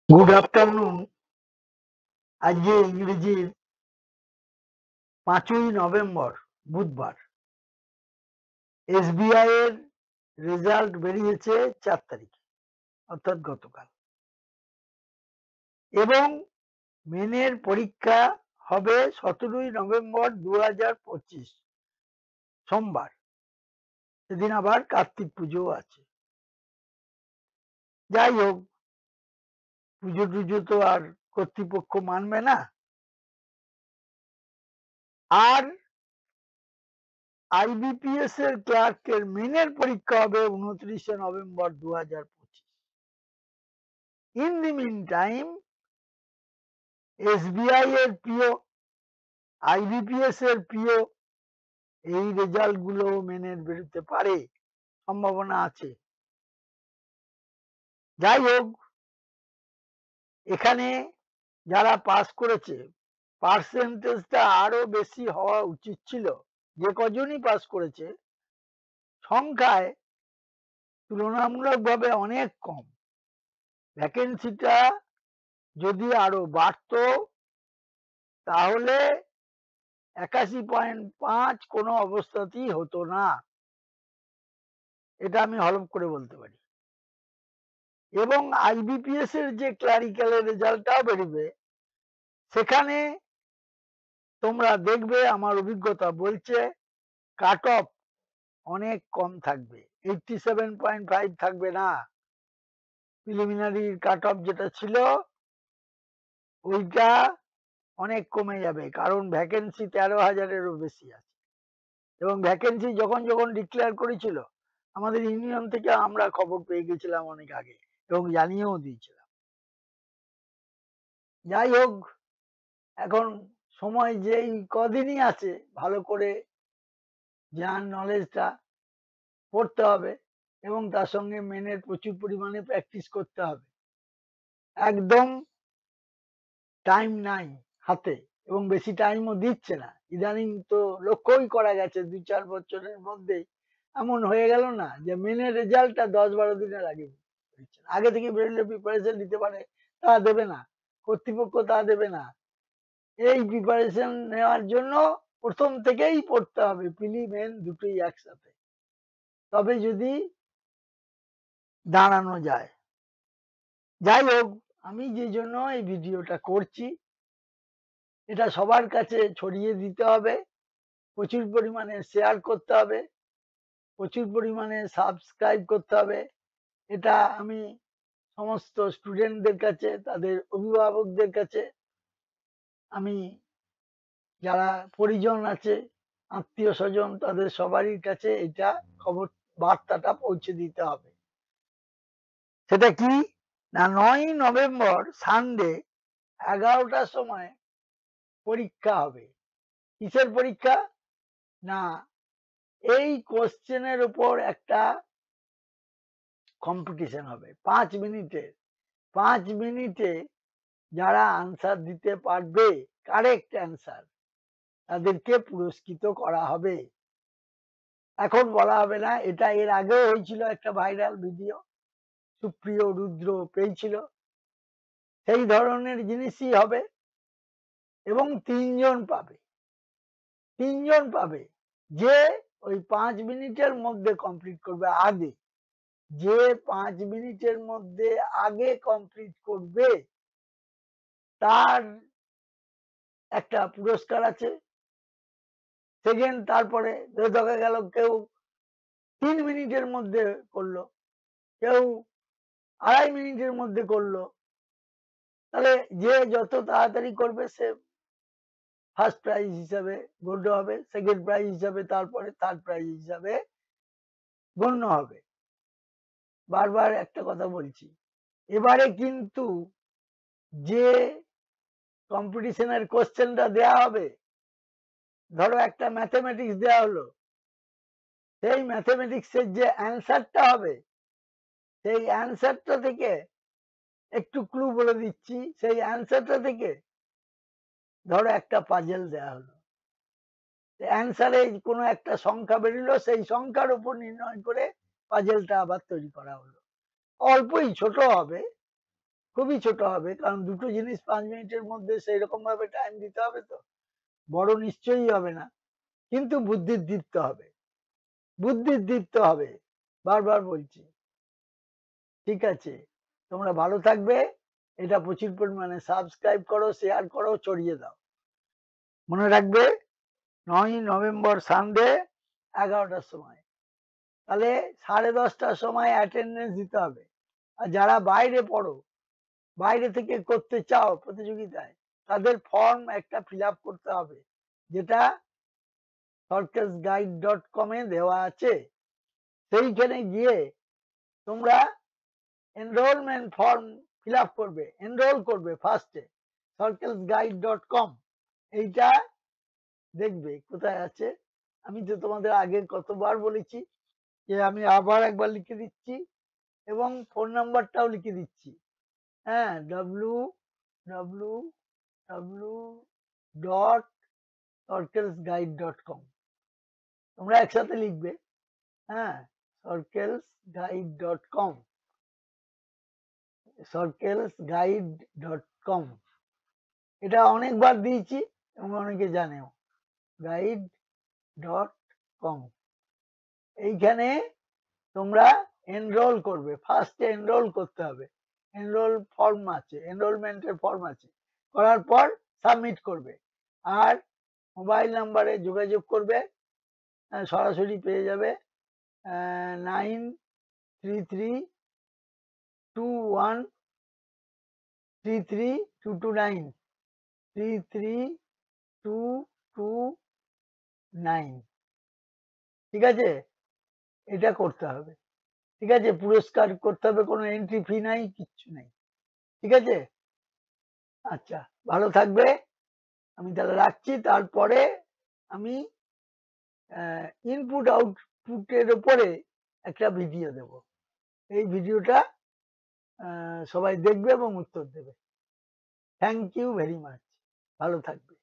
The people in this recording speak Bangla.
Good afternoon. আজকে ইংরেজির 5ই নভেম্বর, বুধবার। এসবিআই এর রেজাল্ট বেরিয়েছে 4 তারিখে, অর্থাৎ গতকাল। এবং মেনের পরীক্ষা হবে 17ই নভেম্বর 2025, সোমবার। সেদিন আবার কার্তিক পুজো আছে। যাই হোক, পুজো টুজো তো আর কর্তৃপক্ষ মানবে না। আর আইবিপিএস এর ক্লার্কের মেনের পরীক্ষা হবে 29শে November 2025। In the meantime, SBI এর পিও, আইবিপিএস এর পিও, এই রেজাল্ট গুলো মেনের বেরোতে পারে, সম্ভাবনা আছে। যাই হোক, এখানে যারা পাস করেছে, পার্সেন্টেজটা আরো বেশি হওয়া উচিত ছিল। যে কজনই পাস করেছে সংখ্যায় তুলনামূলকভাবে অনেক কম। ভ্যাকেন্সিটা যদি আরো বাড়তো তাহলে 81.5 কোনো অবস্থাতেই হতো না, এটা আমি হলফ করে বলতে পারি। এবং আইবিপিএস এর যে ক্লারিক্যালের রেজাল্টটাও বেরোবে, সেখানে তোমরা দেখবে, আমার অভিজ্ঞতা বলছে কাট অফ অনেক কম থাকবে, 87.5 থাকবে না। প্রিলিমিনারি কাট অফ যেটা ছিল ওইটা অনেক কমে যাবে, কারণ ভ্যাকেন্সি 13,000-এরও বেশি আছে। এবং ভ্যাকেন্সি যখন যখন ডিক্লেয়ার করেছিল, আমাদের ইউনিয়ন থেকে আমরা খবর পেয়ে গেছিলাম অনেক আগে, এবং জানিয়েও দিয়েছিলাম। যাই হোক, এখন সময় যেই কদিনই আছে, ভালো করে জ্ঞান নলেজটা পড়তে হবে এবং তার সঙ্গে মেনের প্রচুর পরিমাণে প্র্যাকটিস করতে হবে। একদম টাইম নাই হাতে, এবং বেশি টাইমও দিচ্ছে না। ইদানিং তো লক্ষ্যই করা গেছে 2-4 বছরের মধ্যেই এমন হয়ে গেল না যে মেনের রেজাল্টটা 10-12 দিনের আগে হচ্ছে। আগে থেকে বেরোলে প্রিপারেশন নিতে পারে, তা দেবে না কর্তৃপক্ষ, তা দেবে না। এই প্রিপারেশন নেওয়ার জন্য প্রথম থেকেই পড়তে হবে, প্রিলি মেন দুটোই একসাথে, তবে যদি দাঁড়ানো যায়। যাই হোক, আমি যে জন্য এই ভিডিওটা করছি, এটা সবার কাছে ছড়িয়ে দিতে হবে, প্রচুর পরিমাণে শেয়ার করতে হবে, প্রচুর পরিমাণে সাবস্ক্রাইব করতে হবে। এটা আমি সমস্ত স্টুডেন্টদের কাছে, তাদের অভিভাবকদের কাছে, আমি যারা পরিজন আছে, আত্মীয় স্বজন, তাদের সবারই কাছে এটা খবর, বার্তাটা পৌঁছে দিতে হবে। সেটা কি না, 9ই নভেম্বর সানডে 11টার সময় পরীক্ষা হবে। কিসের পরীক্ষা? না, এই কোশ্চেনের উপর একটা কম্পিটিশন হবে 5 মিনিটের। 5 মিনিটে যারা আনসার দিতে পারবে, কারেক্ট অ্যান্সার, তাদেরকে পুরস্কৃত করা হবে। এখন বলা হবে না, এটা এর আগেও হয়েছিল, একটা ভাইরাল ভিডিও সুপ্রিয় রুদ্র পেয়েছিল, সেই ধরনের জিনিসই হবে। এবং 3 জন পাবে, 3 জন পাবে, যে ওই 5 মিনিটের মধ্যে কমপ্লিট করবে আগে। যে 5 মিনিটের মধ্যে আগে কমপ্লিট করবে তার একটা পুরস্কার আছে। সেকেন্ড, তারপরে দেখা গেল কেউ 3 মিনিটের মধ্যে করলো, কেউ 2.5 মিনিটের মধ্যে করলো, তাহলে যে যত তাড়াতাড়ি করবে সে ফার্স্ট প্রাইজ হিসাবে গণ্য হবে, সেকেন্ড প্রাইজ হিসাবে, তারপরে থার্ড প্রাইজ হিসাবে গণ্য হবে। বারবার একটা কথা বলছি, এবারে কিন্তু যে কম্পিটিশনের কোশ্চেনটা দেয়া হবে, ধরো একটা ম্যাথমেটিক্স দেয়া হলো, সেই ম্যাথমেটিক্সের যে অ্যান্সারটা হবে, সেই অ্যান্সারটা থেকে একটু ক্লু বলে দিচ্ছি, সেই অ্যান্সারটা থেকে ধরো একটা পাজেল দেয়া হলো, অ্যান্সারে কোনো একটা সংখ্যা বেরিলো, সেই সংখ্যার উপর নির্ণয় করে পাজেলটা আবার তৈরি করা হলো। অল্পই, ছোট হবে, খুবই ছোট হবে, কারণ দুটো জিনিস 5 মিনিটের মধ্যে সেই রকম ভাবে টাইম দিতে হবে তো, বড় নিশ্চয়ই হবে না, কিন্তু বুদ্ধির দীপ্ত হবে, বুদ্ধির দীপ্ত হবে, বারবার বলছি। ঠিক আছে, তোমরা ভালো থাকবে, এটা প্রচুর পরিমাণে সাবস্ক্রাইব করো, শেয়ার করো, ছড়িয়ে দাও। মনে রাখবে 9ই নভেম্বর সানডে 11টার সময়, তাহলে 10:30টার সময় অ্যাটেন্ডেন্স দিতে হবে। আর যারা বাইরে পড়ো, বাইরে থেকে করতে চাও প্রতিযোগিতায়, তাদের ফর্ম একটা ফিল আপ করতে হবে, যেটা circusguide.com এ দেওয়া আছে। সেইখানে গিয়ে তোমরা এনরোলমেন্ট ফর্ম ফিল আপ করবে, এনরোল করবে ফার্স্টে circusguide.com। এইটা দেখবে কোথায় আছে। আমি তো তোমাদের আগে কতবার বলেছি, যে আমি আবার একবার লিখে দিচ্ছি এবং ফোন নাম্বারটাও লিখে দিচ্ছি। হ্যাঁ, www.circlesguide.com, তোমরা একসাথে লিখবে। হ্যাঁ, circlesguide.com, circlesguide.com, এটা অনেকবার দিয়েছি এবং অনেকে জানেও। guide.com, এইখানে তোমরা এনরোল করবে, ফার্স্টে এনরোল করতে হবে, এনরোল ফর্ম আছে, এনরোলমেন্টের ফর্ম আছে, করার পর সাবমিট করবে। আর মোবাইল নাম্বারে যোগাযোগ করবে, সরাসরি পেয়ে যাবে 9332133229, 33229। ঠিক আছে, এটা করতে হবে। ঠিক আছে, পুরস্কার করতে হবে, কোনো এন্ট্রি ফি নাই, কিচ্ছু নাই। ঠিক আছে, আচ্ছা, ভালো থাকবে। আমি তাহলে রাখছি। তারপরে আমি ইনপুট আউটপুটের উপরে একটা ভিডিও দেব। এই ভিডিওটা সবাই দেখবে এবং উত্তর দেবে। থ্যাংক ইউ ভেরি মাচ, ভালো থাকবে।